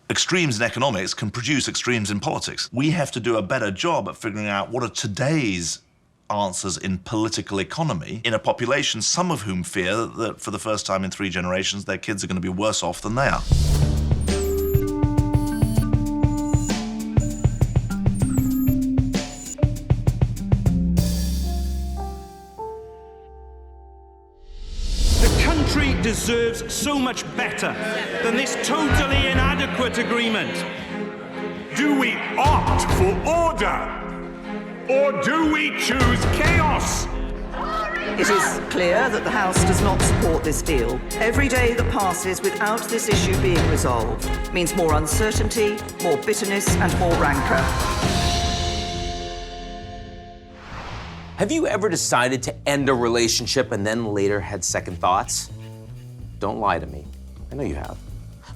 Extremes in economics can produce extremes in politics. We have to do a better job at figuring out what are today's answers in political economy in a population, some of whom fear that for the first time in 3 generations, their kids are going to be worse off than they are. The country deserves so much better than this totally inadequate agreement. Do we opt for order, or do we choose chaos? It is clear that the House does not support this deal. Every day that passes without this issue being resolved means more uncertainty, more bitterness, and more rancour. Have you ever decided to end a relationship and then later had second thoughts? Don't lie to me. I know you have.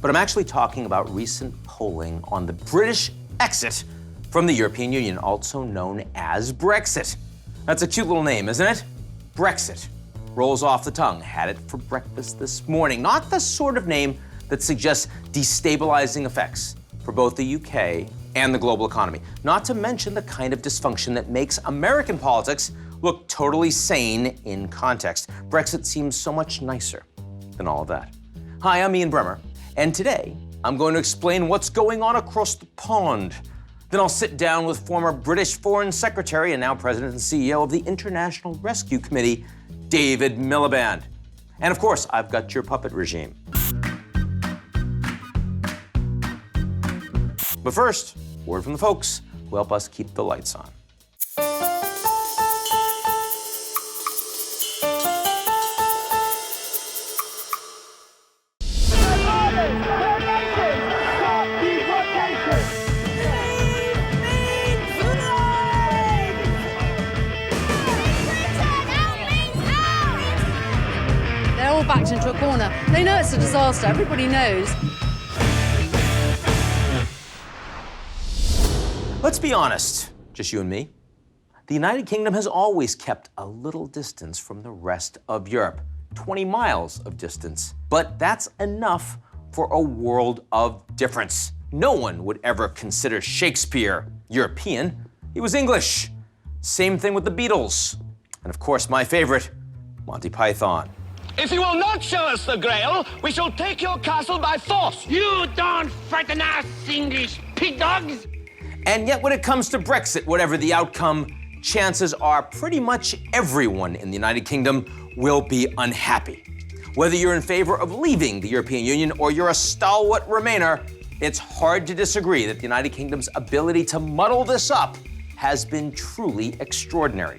But I'm actually talking about recent polling on the British exit from the European Union, also known as Brexit. That's a cute little name, isn't it? Brexit. Rolls off the tongue. Had it for breakfast this morning. Not the sort of name that suggests destabilizing effects for both the UK and the global economy. Not to mention the kind of dysfunction that makes American politics look totally sane in context. Brexit seems so much nicer than all of that. Hi, I'm Ian Bremmer, and today I'm going to explain what's going on across the pond. Then I'll sit down with former British Foreign Secretary and now President and CEO of the International Rescue Committee, David Miliband. And of course, I've got your puppet regime. But first, word from the folks who help us keep the lights on. They're all backed into a corner. They know it's a disaster. Everybody knows. Let's be honest, just you and me. The United Kingdom has always kept a little distance from the rest of Europe, 20 miles of distance. But that's enough for a world of difference. No one would ever consider Shakespeare European. He was English. Same thing with the Beatles. And of course, my favorite, Monty Python. If you will not show us the Grail, we shall take your castle by force. You don't frighten us, English pig dogs! And yet when it comes to Brexit, whatever the outcome, chances are pretty much everyone in the United Kingdom will be unhappy. Whether you're in favor of leaving the European Union or you're a stalwart Remainer, it's hard to disagree that the United Kingdom's ability to muddle this up has been truly extraordinary.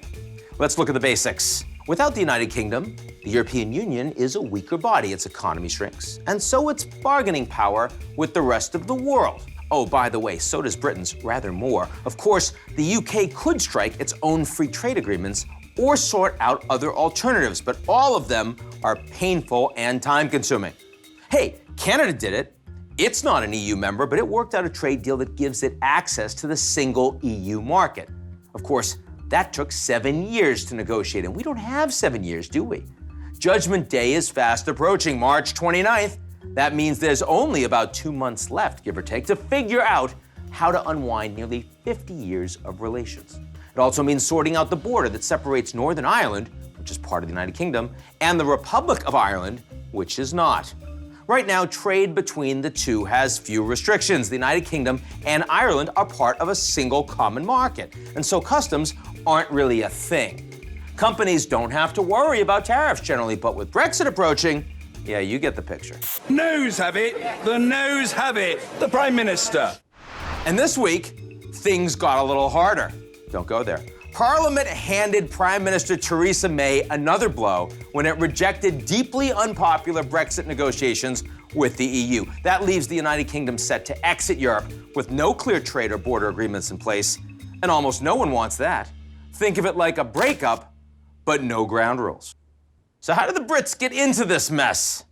Let's look at the basics. Without the United Kingdom, the European Union is a weaker body. Its economy shrinks, and so its bargaining power with the rest of the world. Oh, by the way, so does Britain's, rather more. Of course, the UK could strike its own free trade agreements or sort out other alternatives, but all of them are painful and time-consuming. Hey, Canada did it. It's not an EU member, but it worked out a trade deal that gives it access to the single EU market. Of course, that took 7 years to negotiate, and we don't have 7 years, do we? Judgment Day is fast approaching, March 29th. That means there's only about 2 months left, give or take, to figure out how to unwind nearly 50 years of relations. It also means sorting out the border that separates Northern Ireland, which is part of the United Kingdom, and the Republic of Ireland, which is not. Right now, trade between the two has few restrictions. The United Kingdom and Ireland are part of a single common market, and so customs aren't really a thing. Companies don't have to worry about tariffs generally, but with Brexit approaching, yeah, you get the picture. Noes have it, the noes have it, the Prime Minister. And this week, things got a little harder. Don't go there. Parliament handed Prime Minister Theresa May another blow when it rejected deeply unpopular Brexit negotiations with the EU. That leaves the United Kingdom set to exit Europe with no clear trade or border agreements in place, and almost no one wants that. Think of it like a breakup, but no ground rules. So how did the Brits get into this mess?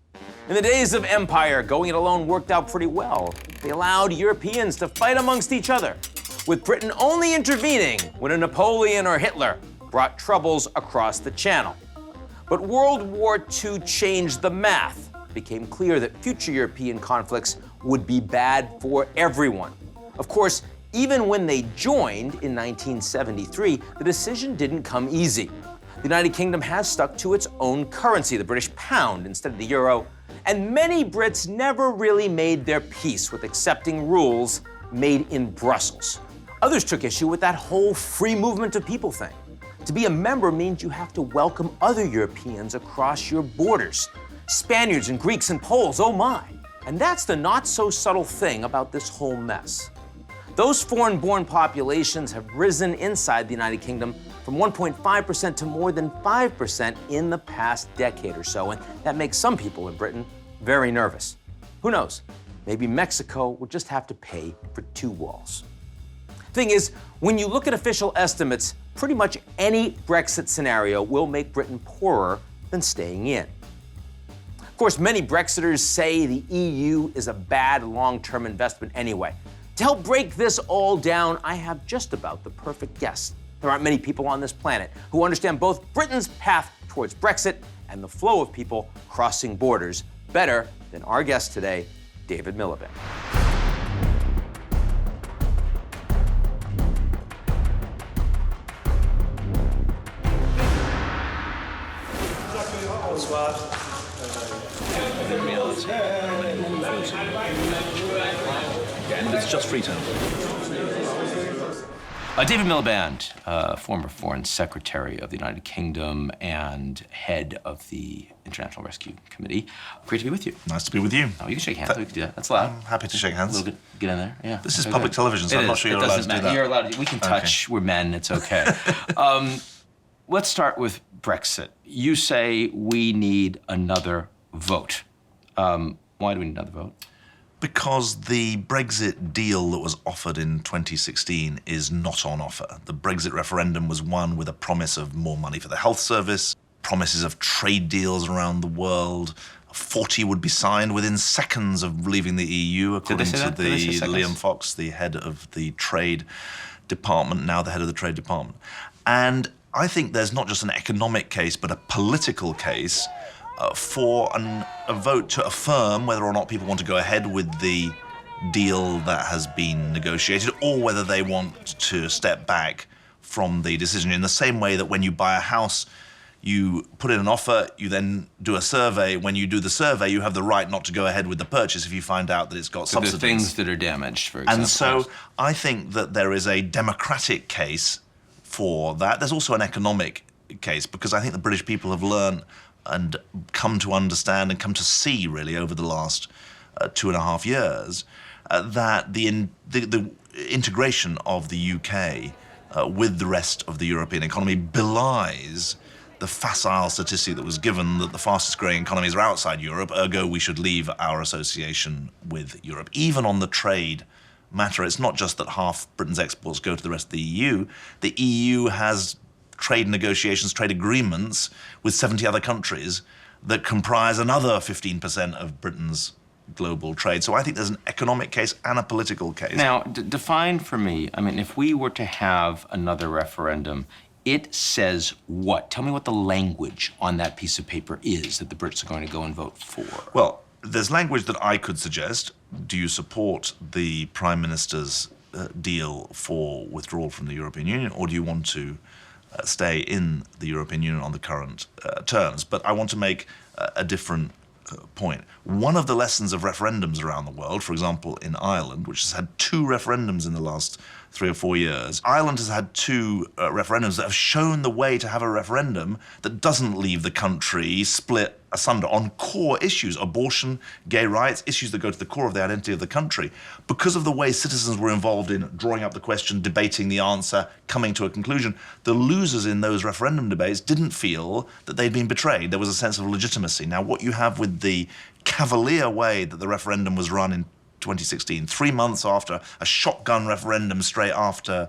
In the days of empire, going it alone worked out pretty well. They allowed Europeans to fight amongst each other, with Britain only intervening when a Napoleon or Hitler brought troubles across the Channel. But World War II changed the math. It became clear that future European conflicts would be bad for everyone. Of course, even when they joined in 1973, the decision didn't come easy. The United Kingdom has stuck to its own currency, the British pound, instead of the euro, and many Brits never really made their peace with accepting rules made in Brussels. Others took issue with that whole free movement of people thing. To be a member means you have to welcome other Europeans across your borders. Spaniards and Greeks and Poles, oh my. And that's the not-so-subtle thing about this whole mess. Those foreign-born populations have risen inside the United Kingdom from 1.5% to more than 5% in the past decade or so, and that makes some people in Britain very nervous. Who knows? Maybe Mexico will just have to pay for 2 walls. Thing is, when you look at official estimates, pretty much any Brexit scenario will make Britain poorer than staying in. Of course, many Brexiters say the EU is a bad long-term investment anyway. To help break this all down, I have just about the perfect guest. There aren't many people on this planet who understand both Britain's path towards Brexit and the flow of people crossing borders better than our guest today, David Miliband. It's just Freetown. David Miliband, former Foreign Secretary of the United Kingdom and head of the International Rescue Committee. Great to be with you. Nice to be with you. Oh, you can shake hands. We can do that. That's loud. I'm happy to shake hands. A little bit. Get in there. Yeah. This is public television, so I'm not sure you're allowed to do that. You're allowed to. We can touch. Okay. We're men. It's okay. Let's start with Brexit. You say we need another vote. Why do we need another vote? Because the Brexit deal that was offered in 2016 is not on offer. The Brexit referendum was won with a promise of more money for the health service, promises of trade deals around the world. 40 would be signed within seconds of leaving the EU, according to Liam Fox, the head of the Trade Department, now the head of the Trade Department. And I think there's not just an economic case, but a political case for a vote to affirm whether or not people want to go ahead with the deal that has been negotiated, or whether they want to step back from the decision, in the same way that when you buy a house, you put in an offer, you then do a survey. When you do the survey, you have the right not to go ahead with the purchase if you find out that it's got subsidies. The things that are damaged, for example. And so I think that there is a democratic case for that. There's also an economic case, because I think the British people have learned and come to understand and come to see, really, over the last 2.5 years, that the integration of the UK with the rest of the European economy belies the facile statistic that was given that the fastest growing economies are outside Europe, ergo we should leave our association with Europe. Even on the trade matter, it's not just that half Britain's exports go to the rest of the EU. The EU has trade negotiations, trade agreements with 70 other countries that comprise another 15% of Britain's global trade. So I think there's an economic case and a political case. Now, define for me, I mean, if we were to have another referendum, it says what? Tell me what the language on that piece of paper is that the Brits are going to go and vote for. Well, there's language that I could suggest. Do you support the Prime Minister's deal for withdrawal from the European Union, or do you want to stay in the European Union on the current terms? But I want to make a different point. One of the lessons of referendums around the world, for example, in Ireland, which has had 2 referendums in the last 3 or 4 years, Ireland has had 2 referendums that have shown the way to have a referendum that doesn't leave the country split asunder on core issues, abortion, gay rights, issues that go to the core of the identity of the country. Because of the way citizens were involved in drawing up the question, debating the answer, coming to a conclusion, the losers in those referendum debates didn't feel that they'd been betrayed. There was a sense of legitimacy. Now, what you have with the cavalier way that the referendum was run in 2016, 3 months after a shotgun referendum straight after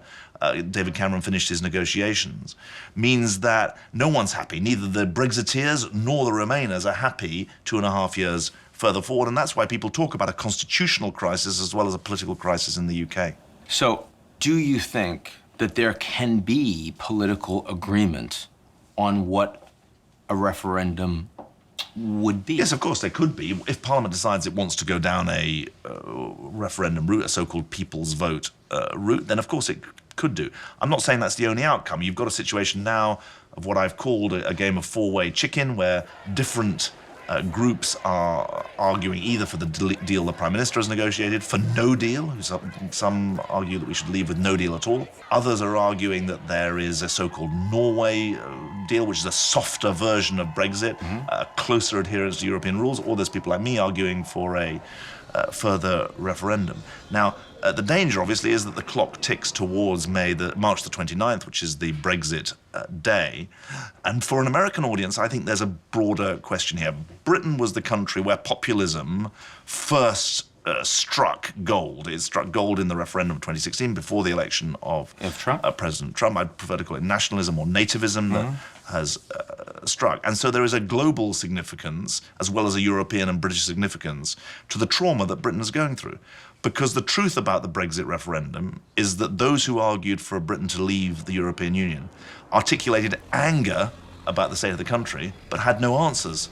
David Cameron finished his negotiations, means that no one's happy. Neither the Brexiteers nor the Remainers are happy 2.5 years further forward, and that's why people talk about a constitutional crisis as well as a political crisis in the UK. So, do you think that there can be political agreement on what a referendum would be. Yes, of course, there could be. If Parliament decides it wants to go down a referendum route, a so-called people's vote route, then of course it could do. I'm not saying that's the only outcome. You've got a situation now of what I've called a game of four-way chicken, where different groups are arguing either for the deal the Prime Minister has negotiated, for no deal. Some argue that we should leave with no deal at all. Others are arguing that there is a so-called Norway deal, which is a softer version of Brexit, closer adherence to European rules, or there's people like me arguing for a further referendum. Now, the danger, obviously, is that the clock ticks towards March the 29th, which is the Brexit day. And for an American audience, I think there's a broader question here. Britain was the country where populism first struck gold. It struck gold in the referendum of 2016 before the election of President Trump. I'd prefer to call it nationalism or nativism that has struck. And so there is a global significance, as well as a European and British significance, to the trauma that Britain is going through. Because the truth about the Brexit referendum is that those who argued for Britain to leave the European Union articulated anger about the state of the country, but had no answers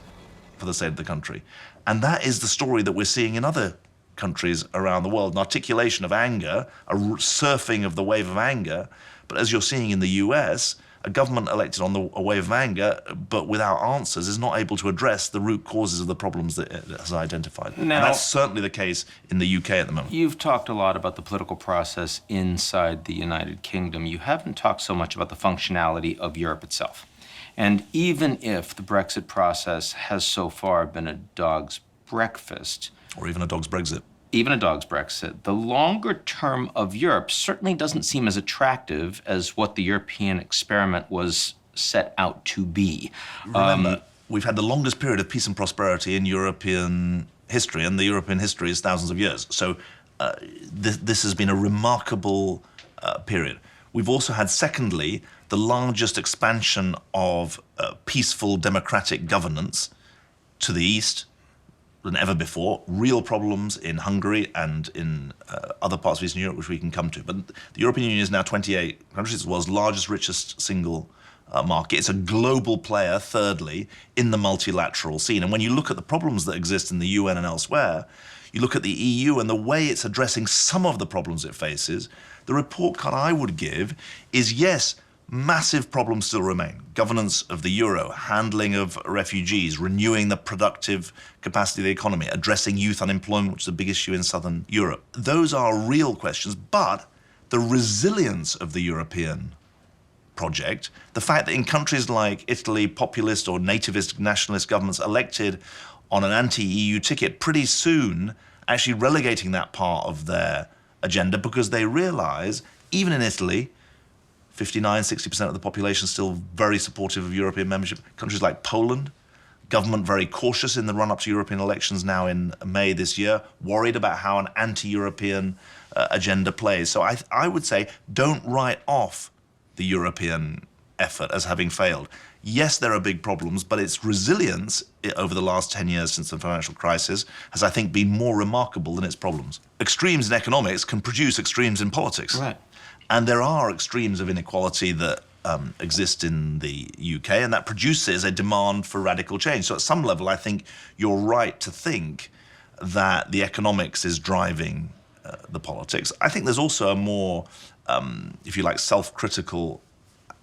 for the state of the country. And that is the story that we're seeing in other countries around the world, an articulation of anger, a surfing of the wave of anger. But as you're seeing in the US, a government elected on a wave of anger, but without answers, is not able to address the root causes of the problems that it has identified. Now, and that's certainly the case in the UK at the moment. You've talked a lot about the political process inside the United Kingdom. You haven't talked so much about the functionality of Europe itself. And even if the Brexit process has so far been a dog's breakfast... Or even a dog's Brexit. Even a dog's Brexit, the longer term of Europe certainly doesn't seem as attractive as what the European experiment was set out to be. Remember, we've had the longest period of peace and prosperity in European history, and the European history is thousands of years. So this has been a remarkable period. We've also had, secondly, the largest expansion of peaceful democratic governance to the east than ever before. Real problems in Hungary and in other parts of Eastern Europe, which we can come to. But the European Union is now 28 countries. It's the world's largest, richest single market. It's a global player, thirdly, in the multilateral scene. And when you look at the problems that exist in the UN and elsewhere, you look at the EU and the way it's addressing some of the problems it faces, the report card I would give is, yes, massive problems still remain. Governance of the euro, handling of refugees, renewing the productive capacity of the economy, addressing youth unemployment, which is a big issue in southern Europe. Those are real questions, but the resilience of the European project, the fact that in countries like Italy, populist or nativist nationalist governments elected on an anti-EU ticket pretty soon, actually relegating that part of their agenda because they realize, even in Italy, 59–60% of the population still very supportive of European membership. Countries like Poland, government very cautious in the run-up to European elections now in May this year, worried about how an anti-European agenda plays. So I would say don't write off the European effort as having failed. Yes, there are big problems, but its resilience over the last 10 years since the financial crisis has, I think, been more remarkable than its problems. Extremes in economics can produce extremes in politics. Right. And there are extremes of inequality that exist in the UK, and that produces a demand for radical change. So at some level, I think you're right to think that the economics is driving the politics. I think there's also a more, if you like, self-critical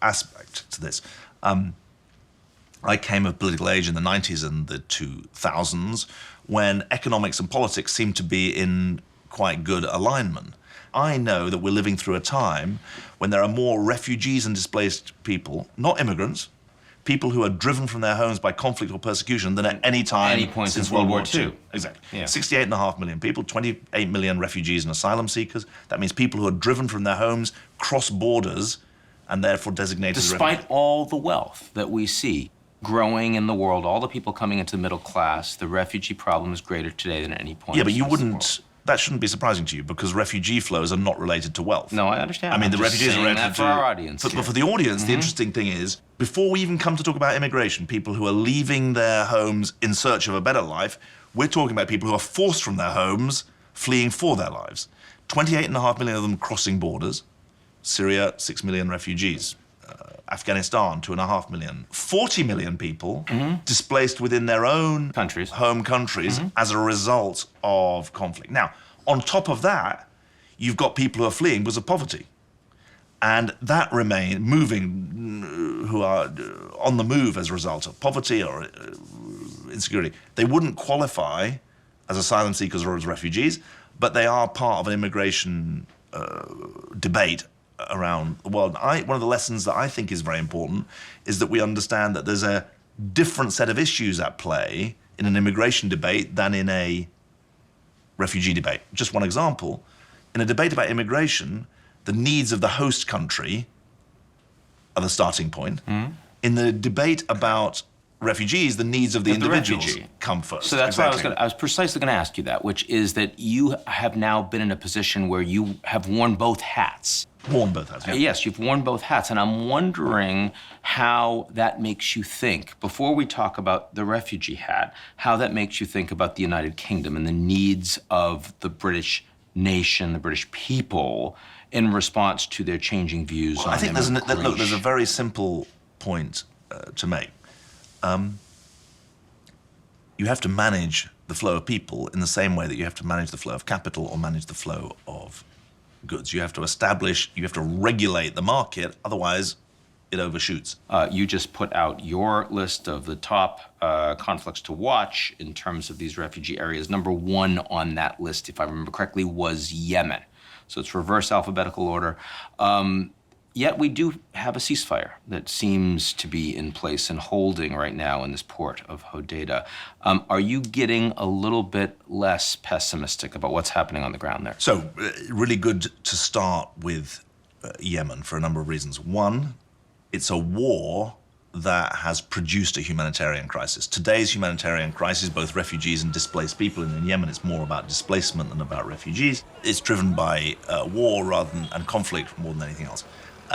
aspect to this. I came of political age in the 90s and the 2000s when economics and politics seemed to be in quite good alignment. I know that we're living through a time when there are more refugees and displaced people, not immigrants, people who are driven from their homes by conflict or persecution than at any time point since World War II. Exactly. Yeah. 68.5 million people, 28 million refugees and asylum seekers. That means people who are driven from their homes, cross borders, and therefore designated Despite all the wealth that we see growing in the world, all the people coming into the middle class, the refugee problem is greater today than at any point. Yeah, but you wouldn't... That shouldn't be surprising to you because refugee flows are not related to wealth. No, I understand. I mean, the I'm just refugees are saying related that for our audience. But for the audience, the interesting thing is, before we even come to talk about immigration, people who are leaving their homes in search of a better life, we're talking about people who are forced from their homes, fleeing for their lives. 28.5 million of them crossing borders. Syria, 6 million refugees. Afghanistan, 2.5 million. 40 million people displaced within their own home countries as a result of conflict. Now, on top of that, you've got people who are fleeing because of poverty. And that remain moving, who are on the move as a result of poverty or insecurity. They wouldn't qualify as asylum seekers or as refugees, but they are part of an immigration debate around the world. One of the lessons that I think is very important is that we understand that there's a different set of issues at play in an immigration debate than in a refugee debate. Just one example, in a debate about immigration, the needs of the host country are the starting point. In the debate about refugees, the needs of the individuals come first. So that's why I was precisely going to ask you that, which is that you have now been in a position where you have worn both hats. Worn both hats, yeah. Yes, you've worn both hats, and I'm wondering how that makes you think, before we talk about the refugee hat, how that makes you think about the United Kingdom and the needs of the British nation, the British people, in response to their changing views on immigration. I think there's a very simple point to make. You have to manage the flow of people in the same way that you have to manage the flow of capital or manage the flow of goods. You have to regulate the market, otherwise it overshoots. You just put out your list of the top conflicts to watch in terms of these refugee areas. Number one on that list, if I remember correctly, was Yemen. So it's reverse alphabetical order. Yet we do have a ceasefire that seems to be in place and holding right now in this port of Hodeidah. Are you getting a little bit less pessimistic about what's happening on the ground there? So, really good to start with Yemen for a number of reasons. One, it's a war that has produced a humanitarian crisis. Today's humanitarian crisis, both refugees and displaced people, and in Yemen it's more about displacement than about refugees. It's driven by war and conflict more than anything else.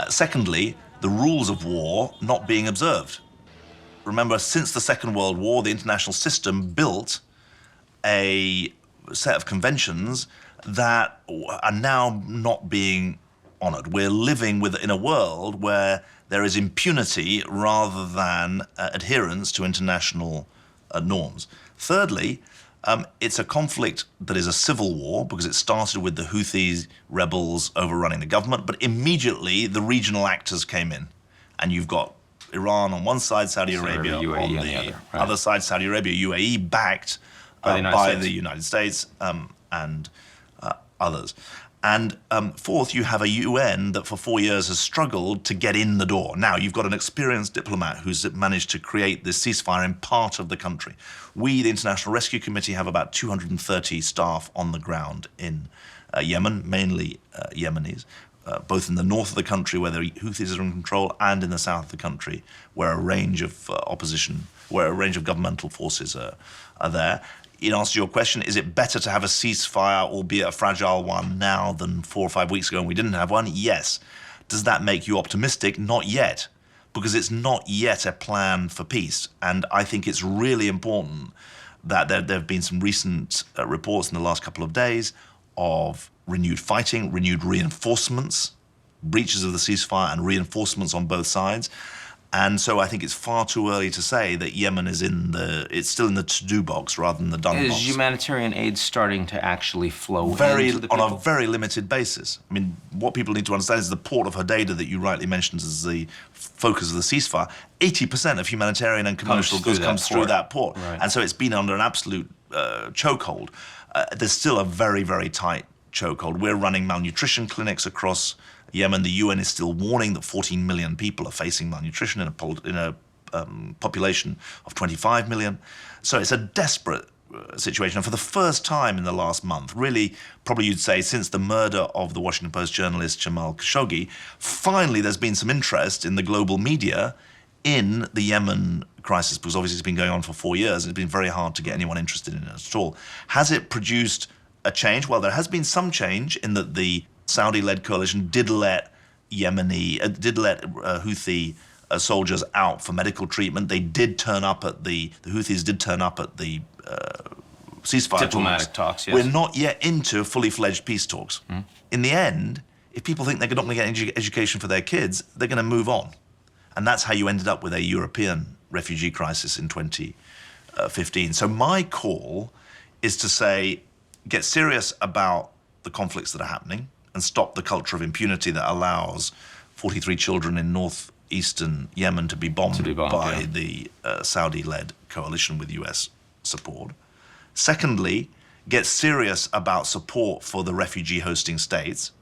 Secondly, the rules of war not being observed. Remember, since the Second World War, the international system built a set of conventions that are now not being honored. We're living in a world where there is impunity rather than adherence to international norms. Thirdly, it's a conflict that is a civil war because it started with the Houthi rebels overrunning the government, but immediately the regional actors came in. And you've got Iran on one side, Saudi Arabia UAE on the other other side, Saudi Arabia, UAE, backed by the United States and others. And fourth, you have a UN that for 4 years has struggled to get in the door. Now, you've got an experienced diplomat who's managed to create this ceasefire in part of the country. We, the International Rescue Committee, have about 230 staff on the ground in Yemen, mainly Yemenis, both in the north of the country where the Houthis are in control and in the south of the country where a range of governmental forces are there. In answer to your question, is it better to have a ceasefire, albeit a fragile one, now than 4 or 5 weeks ago when we didn't have one? Yes. Does that make you optimistic? Not yet, because it's not yet a plan for peace. And I think it's really important that there have been some recent reports in the last couple of days of renewed fighting, renewed reinforcements, breaches of the ceasefire and reinforcements on both sides. And so I think it's far too early to say that Yemen is it's still in the to-do box rather than the done box. Is humanitarian aid starting to actually flow into the people? On a very limited basis. I mean, what people need to understand is the port of Hodeidah that you rightly mentioned as the focus of the ceasefire, 80% of humanitarian and commercial goods comes through that port. Right. And so it's been under an absolute chokehold. There's still a very, very tight chokehold. We're running malnutrition clinics across Yemen. The UN is still warning that 14 million people are facing malnutrition in a population of 25 million. So it's a desperate situation. And for the first time in the last month, really, probably you'd say since the murder of the Washington Post journalist Jamal Khashoggi, finally there's been some interest in the global media in the Yemen crisis, because obviously it's been going on for 4 years and it's been very hard to get anyone interested in it at all. Has it produced a change? Well, there has been some change in that the Saudi-led coalition did let Houthi soldiers out for medical treatment. They did turn up the Houthis did turn up at the ceasefire diplomatic talks. Yes. We're not yet into fully fledged peace talks. In the end, if people think they're not going to get education for their kids, they're going to move on. And that's how you ended up with a European refugee crisis in 2015. So my call is to say, get serious about the conflicts that are happening and stop the culture of impunity that allows 43 children in northeastern Yemen to be bombed by the Saudi-led coalition with US support. Secondly, get serious about support for the refugee hosting states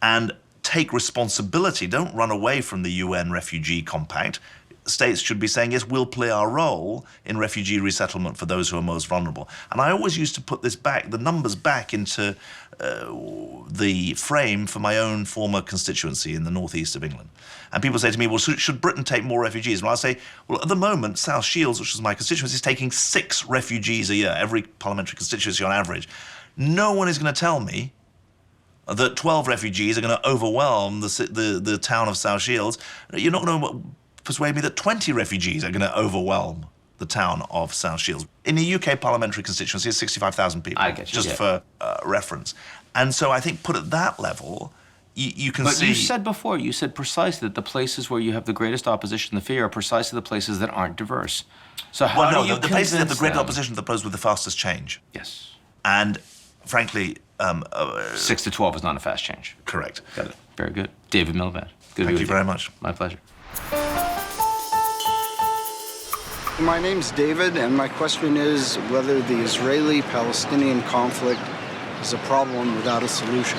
and take responsibility. Don't run away from the UN Refugee Compact. States should be saying, yes, we'll play our role in refugee resettlement for those who are most vulnerable. And I always used to put this back, the numbers back into the frame for my own former constituency in the northeast of England. And people say to me, well, should Britain take more refugees? And I say, well, at the moment, South Shields, which is my constituency, is taking 6 refugees a year, every parliamentary constituency on average. No one is going to tell me that 12 refugees are going to overwhelm the town of South Shields. You're not going to persuade me that 20 refugees are going to overwhelm the town of South Shields. In the UK parliamentary constituency, it's 65,000 people, just for reference. And so I think put at that level, you can see... But you said before, you said precisely that the places where you have the greatest opposition, the fear, are precisely the places that aren't diverse. So how do you the places that have the greatest them? opposition are those with the fastest change. Yes. And frankly... 6 to 12 is not a fast change. Correct. Got it. Very good. David Miliband. Good Thank you very much. My pleasure. My name's David, and my question is whether the Israeli-Palestinian conflict is a problem without a solution.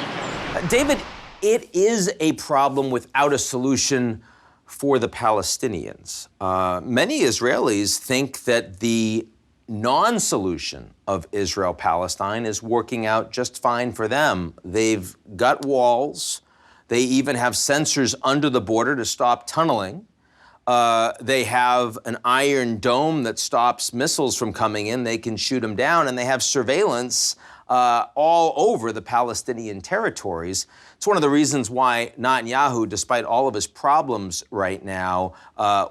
David, it is a problem without a solution for the Palestinians. Many Israelis think that the non-solution of Israel-Palestine is working out just fine for them. They've got walls. They even have sensors under the border to stop tunneling. They have an iron dome that stops missiles from coming in. They can shoot them down, and they have surveillance all over the Palestinian territories. It's one of the reasons why Netanyahu, despite all of his problems right now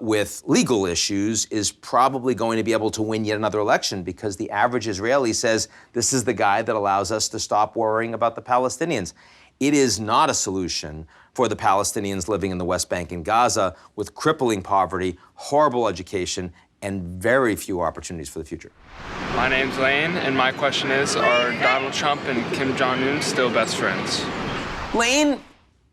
with legal issues, is probably going to be able to win yet another election, because the average Israeli says this is the guy that allows us to stop worrying about the Palestinians. It is not a solution for the Palestinians living in the West Bank and Gaza with crippling poverty, horrible education, and very few opportunities for the future. My name's Lane, and my question is, are Donald Trump and Kim Jong-un still best friends? Lane,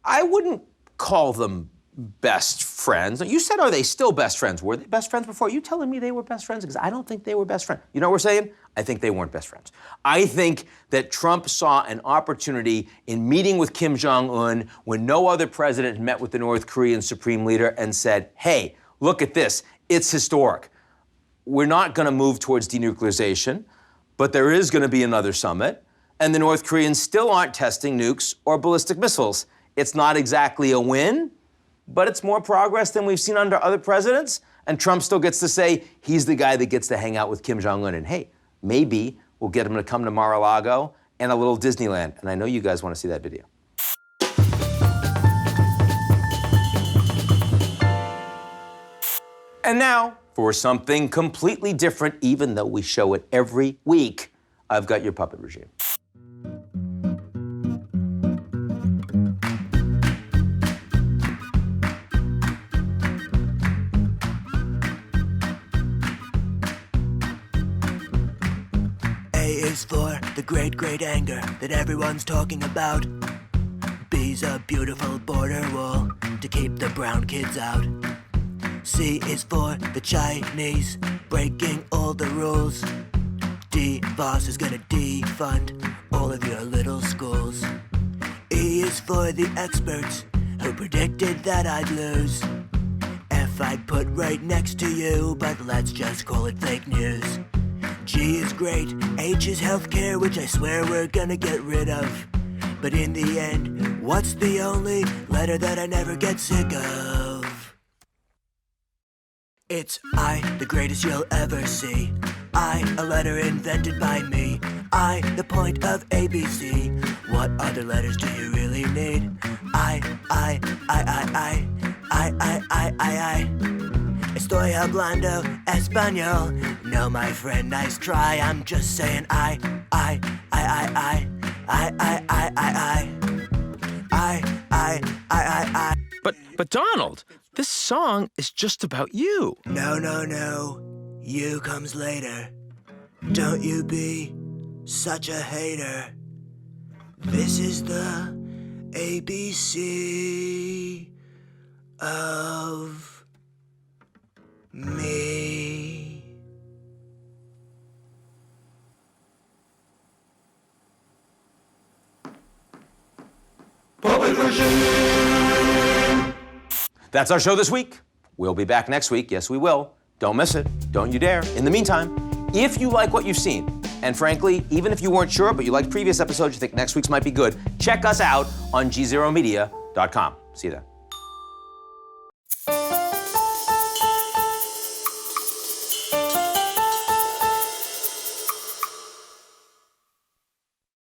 I wouldn't call them best friends. You said, are they still best friends? Were they best friends before? Are you telling me they were best friends? Because I don't think they were best friends. You know what we're saying? I think they weren't best friends. I think that Trump saw an opportunity in meeting with Kim Jong-un when no other president had met with the North Korean supreme leader and said, hey, look at this. It's historic. We're not going to move towards denuclearization, but there is going to be another summit, and the North Koreans still aren't testing nukes or ballistic missiles. It's not exactly a win, but it's more progress than we've seen under other presidents, and Trump still gets to say he's the guy that gets to hang out with Kim Jong-un, and hey, maybe we'll get him to come to Mar-a-Lago and a little Disneyland, and I know you guys want to see that video. And now, for something completely different, even though we show it every week, I've got your puppet regime. A is for the great, great anger that everyone's talking about. B's a beautiful border wall to keep the brown kids out. C is for the Chinese, breaking all the rules. D, boss is gonna defund all of your little schools. E is for the experts who predicted that I'd lose. F I'd put right next to you, but let's just call it fake news. G is great, H is healthcare, which I swear we're gonna get rid of. But in the end, what's the only letter that I never get sick of? It's I, the greatest you'll ever see. I, a letter invented by me. I, the point of ABC. What other letters do you really need? I. Estoy hablando español. No, my friend, nice try. I'm just saying I. But Donald, This song is just about you. No, no, no. You comes later. Don't you be such a hater. This is the ABC of me. That's our show this week. We'll be back next week. Yes, we will. Don't miss it. Don't you dare. In the meantime, if you like what you've seen, and frankly, even if you weren't sure, but you liked previous episodes, you think next week's might be good, check us out on GZEROmedia.com. See you then.